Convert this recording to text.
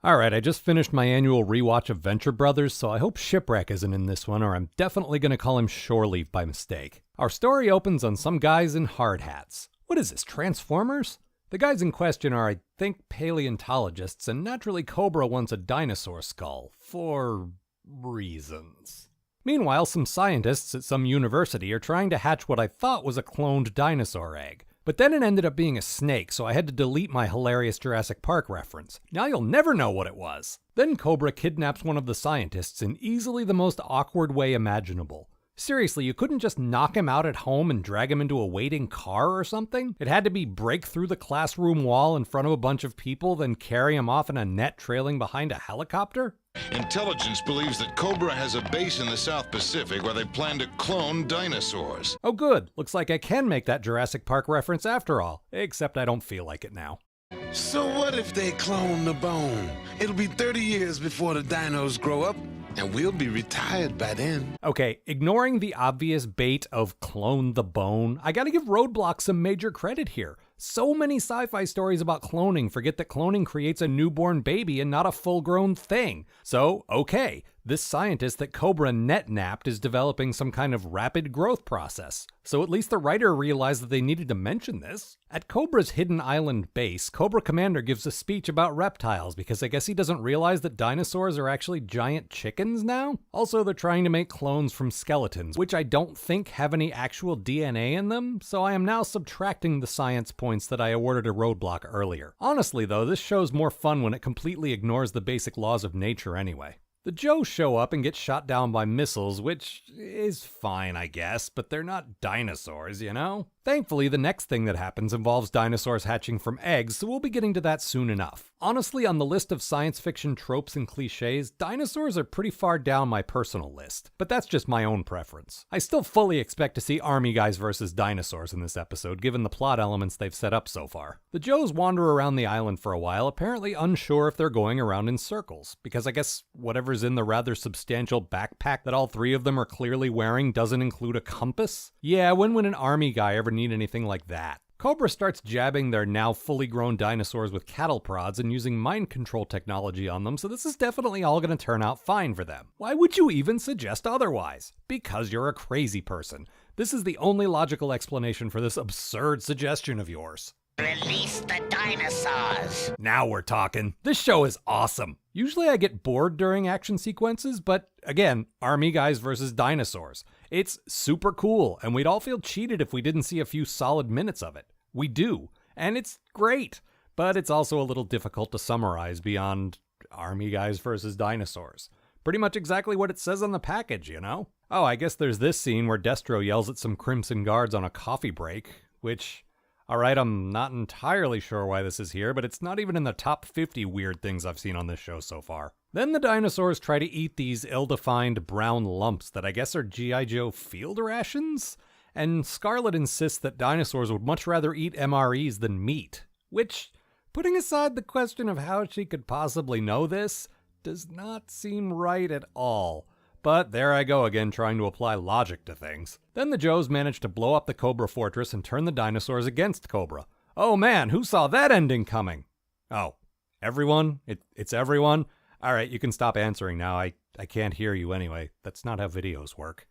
Alright, I just finished my annual rewatch of Venture Brothers, so I hope Shipwreck isn't in this one, or I'm definitely going to call him Shore Leave by mistake. Our story opens on some guys in hard hats. What is this, Transformers? The guys in question are, I think, paleontologists, and naturally Cobra wants a dinosaur skull. For reasons. Meanwhile, some scientists at some university are trying to hatch what I thought was a cloned dinosaur egg. But then it ended up being a snake, so I had to delete my hilarious Jurassic Park reference. Now you'll never know what it was. Then Cobra kidnaps one of the scientists in easily the most awkward way imaginable. Seriously, you couldn't just knock him out at home and drag him into a waiting car or something? It had to be break through the classroom wall in front of a bunch of people, then carry him off in a net trailing behind a helicopter? Intelligence believes that Cobra has a base in the South Pacific where they plan to clone dinosaurs. Oh good, looks like I can make that Jurassic Park reference after all, except I don't feel like it now. So what if they clone the bone? It'll be 30 years before the dinos grow up, and we'll be retired by then. Okay, ignoring the obvious bait of clone the bone, I gotta give Roadblock some major credit here. So many sci-fi stories about cloning forget that cloning creates a newborn baby and not a full-grown thing. So, okay, this scientist that Cobra net-napped is developing some kind of rapid growth process. So at least the writer realized that they needed to mention this. At Cobra's hidden island base, Cobra Commander gives a speech about reptiles because I guess he doesn't realize that dinosaurs are actually giant chickens now? Also, they're trying to make clones from skeletons, which I don't think have any actual DNA in them, so I am now subtracting the science points that I awarded a Roadblock earlier. Honestly though, this show's more fun when it completely ignores the basic laws of nature anyway. The Joes show up and get shot down by missiles, which is fine, I guess, but they're not dinosaurs, you know? Thankfully, the next thing that happens involves dinosaurs hatching from eggs, so we'll be getting to that soon enough. Honestly, on the list of science fiction tropes and cliches, dinosaurs are pretty far down my personal list, but that's just my own preference. I still fully expect to see army guys versus dinosaurs in this episode, given the plot elements they've set up so far. The Joes wander around the island for a while, apparently unsure if they're going around in circles, because I guess whatever's in the rather substantial backpack that all three of them are clearly wearing doesn't include a compass? Yeah, when would an army guy ever need anything like that? Cobra starts jabbing their now fully grown dinosaurs with cattle prods and using mind control technology on them, so this is definitely all going to turn out fine for them. Why would you even suggest otherwise? Because you're a crazy person. This is the only logical explanation for this absurd suggestion of yours. Release the dinosaurs! Now we're talking. This show is awesome. Usually I get bored during action sequences, but again, army guys versus dinosaurs. It's super cool, and we'd all feel cheated if we didn't see a few solid minutes of it. We do, and it's great, but it's also a little difficult to summarize beyond army guys versus dinosaurs. Pretty much exactly what it says on the package, you know? Oh, I guess there's this scene where Destro yells at some Crimson Guards on a coffee break, which... Alright, I'm not entirely sure why this is here, but it's not even in the top 50 weird things I've seen on this show so far. Then the dinosaurs try to eat these ill-defined brown lumps that I guess are G.I. Joe field rations? And Scarlet insists that dinosaurs would much rather eat MREs than meat, which, putting aside the question of how she could possibly know this, does not seem right at all. But there I go again trying to apply logic to things. Then the Joes manage to blow up the Cobra Fortress and turn the dinosaurs against Cobra. Oh man, who saw that ending coming? Oh, everyone? It's everyone? Alright, you can stop answering now. I can't hear you anyway. That's not how videos work.